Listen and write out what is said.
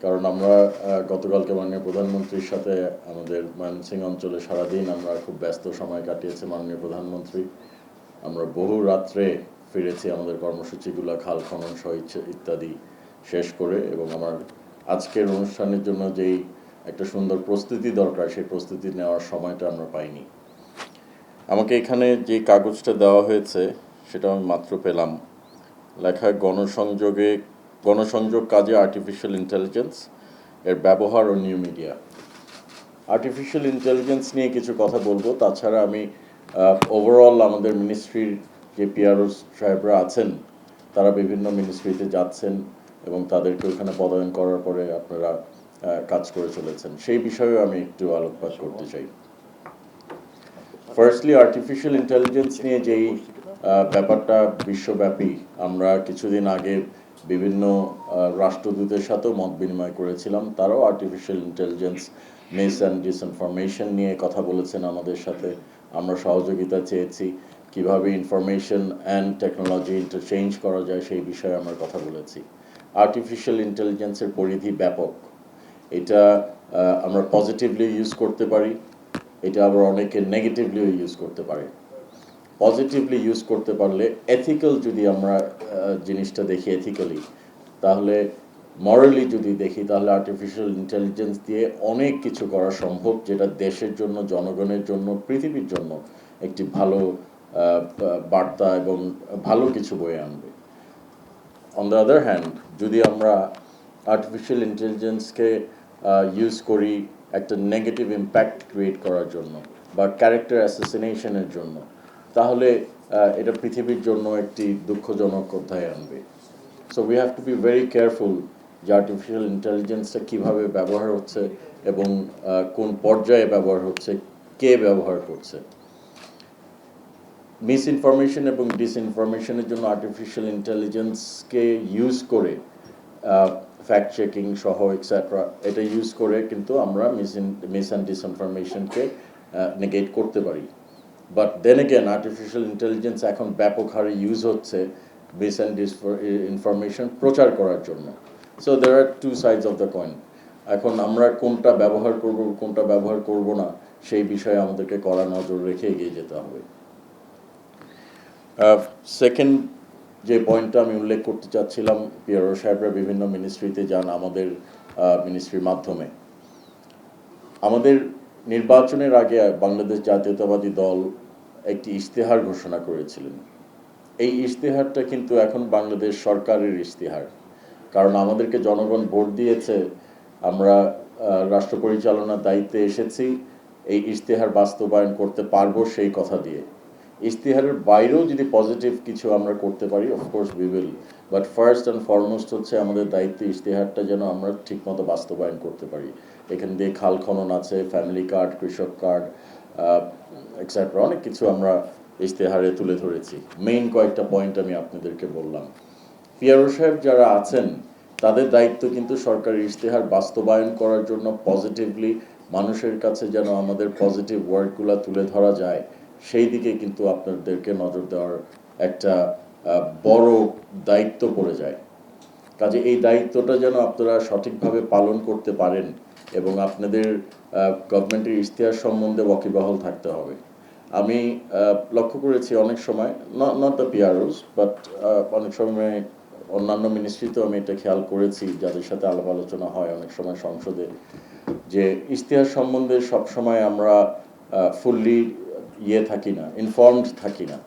কারণ আমরা গতকালকে মাননীয় প্রধানমন্ত্রীর সাথে আমাদের ময়মনসিংহ অঞ্চলে সারাদিন আমরা খুব ব্যস্ত সময় কাটিয়েছি মাননীয় প্রধানমন্ত্রী। আমরা বহু রাত্রে ফিরেছি আমাদের কর্মসূচিগুলো খাল খনন সহ ইত্যাদি শেষ করে, এবং আমার আজকের অনুষ্ঠানের জন্য যেই একটা সুন্দর প্রস্তুতি দরকার সেই প্রস্তুতি নেওয়ার সময়টা আমরা পাইনি। আমাকে এখানে যে কাগজটা দেওয়া হয়েছে সেটা আমি মাত্র পেলাম। লেখা গণসংযোগ কাজে আর্টিফিশিয়াল ইন্টেলিজেন্স এর ব্যবহার ও নিউ মিডিয়া। আর্টিফিশিয়াল ইন্টেলিজেন্স নিয়ে কিছু কথা বলবো, তাছাড়া আমি ওভারঅল আমাদের মিনিস্ট্রির যে পিআরও সাহেবরা আছেন তারা বিভিন্ন মিনিস্ট্রিতে যাচ্ছেন এবং তাদেরকে ওখানে পদায়ন করার পরে আপনারা কাজ করে চলেছেন, সেই বিষয়েও আমি একটু আলোকপাত করতে চাই। ফার্স্টলি আর্টিফিশিয়াল ইন্টেলিজেন্স নিয়ে যেই ব্যাপারটা বিশ্বব্যাপী, আমরা কিছুদিন আগে বিভিন্ন রাষ্ট্রদূতের সাথেও মত বিনিময় করেছিলাম, তারাও artificial intelligence miss and disinformation নিয়ে কথা বলেছেন আমাদের সাথে। আমরা সহযোগিতা চেয়েছি কিভাবে ইনফরমেশন অ্যান্ড টেকনোলজি ইন্টারচেঞ্জ করা যায় সেই বিষয়ে আমরা কথা বলেছি। আর্টিফিশিয়াল ইন্টেলিজেন্সের পরিধি ব্যাপক, এটা আমরা পজিটিভলি ইউজ করতে পারি, এটা আবার অনেকে নেগেটিভলিও ইউজ করতে পারে। পজিটিভলি ইউজ করতে পারলে এথিক্যাল যদি আমরা জিনিসটা দেখি এথিক্যালি, তাহলে মরালি যদি দেখি তাহলে আর্টিফিশিয়াল ইন্টেলিজেন্স দিয়ে অনেক কিছু করা সম্ভব, যেটা দেশের জন্য, জনগণের জন্য, পৃথিবীর জন্য একটি ভালো বার্তা এবং ভালো কিছু বয়ে আনবে। অন দ্য আদার হ্যান্ড, যদি আমরা আর্টিফিশিয়াল ইন্টেলিজেন্সকে ইউজ করি একটা নেগেটিভ ইম্প্যাক্ট ক্রিয়েট করার জন্য বা ক্যারেক্টার অ্যাসাসিনেশনের জন্য, তাহলে এটা পৃথিবীর জন্য একটি দুঃখজনক অধ্যায় আনবে। So we have to be very careful যে আর্টিফিশিয়াল ইন্টেলিজেন্সটা কীভাবে ব্যবহার হচ্ছে এবং কোন পর্যায়ে ব্যবহার হচ্ছে, কে ব্যবহার করছে। মিস ইনফরমেশন এবং ডিসইনফরমেশনের জন্য আর্টিফিশিয়াল ইন্টেলিজেন্সকে ইউজ করে ফ্যাক্ট চেকিং সহ এক্সেট্রা, এটা ইউজ করে কিন্তু আমরা মিস অ্যান্ড ডিসইনফরমেশনকে নেগেট করতে পারি। But then again artificial intelligence এখন ব্যাপক হারে ইউজ হচ্ছে মিস অ্যান্ড ইনফরমেশন প্রচার করার জন্য। So there are two sides of the coin. এখন আমরা কোনটা ব্যবহার করব কোনটা ব্যবহার করব না সেই বিষয়ে আমাদেরকে কড়া নজর রেখে এগিয়ে যেতে হবে। সেকেন্ড যে পয়েন্টটা আমি উল্লেখ করতে চাচ্ছিলাম, পিআরও সাহেবরা বিভিন্ন মিনিস্ট্রিতে যান আমাদের মিনিস্ট্রির মাধ্যমে। আমাদের নির্বাচনের আগে বাংলাদেশ জাতীয়তাবাদী দল একটি ইশতেহার ঘোষণা করেছিলেন। এই ইশতেহারটা কিন্তু এখন বাংলাদেশ সরকারের ইশতেহার, কারণ আমাদেরকে জনগণ ভোট দিয়েছে, আমরা রাষ্ট্র পরিচালনার দায়িত্বে এসেছি, এই ইশতেহার বাস্তবায়ন করতে পারবো সেই কথা দিয়ে। ইশতেহারের বাইরেও যদি পজিটিভ কিছু আমরা করতে পারি, of course we will, but first and foremost হচ্ছে আমাদের দায়িত্ব ইশতেহারটা যেন আমরা ঠিকমতো বাস্তবায়ন করতে পারি। এখান দিয়ে খাল খনন আছে, ফ্যামিলি কার্ড, কৃষক কার্ড এক্সেট্রা, অনেক কিছু আমরা ইশতেহারে তুলে ধরেছি। মেইন কয়েকটা পয়েন্ট আমি আপনাদেরকে বললাম। পিআরও সাহেব যারা আছেন তাদের দায়িত্ব কিন্তু সরকারি ইশতেহার বাস্তবায়ন করার জন্য পজিটিভলি মানুষের কাছে যেন আমাদের পজিটিভ ওয়ার্ডগুলো তুলে ধরা যায়, সেই দিকে কিন্তু আপনাদেরকে নজর দেওয়ার একটা বড় দায়িত্ব পড়ে যায়। কাজে এই দায়িত্বটা যেন আপনারা সঠিকভাবে পালন করতে পারেন এবং আপনাদের গভর্নমেন্টের ইশতেহার সম্বন্ধে ওয়াকিবহাল থাকতে হবে। আমি লক্ষ্য করেছি অনেক সময়, নট দ্য পিআরওস, বাট অনেক সময় অন্যান্য মিনিস্ট্রিতেও আমি এটা খেয়াল করেছি, যাদের সাথে আলাপ আলোচনা হয় অনেক সময় সংসদে, যে ইশতেহার সম্বন্ধে সবসময় আমরা ফুললি থাকি না, ইনফর্মড থাকি না।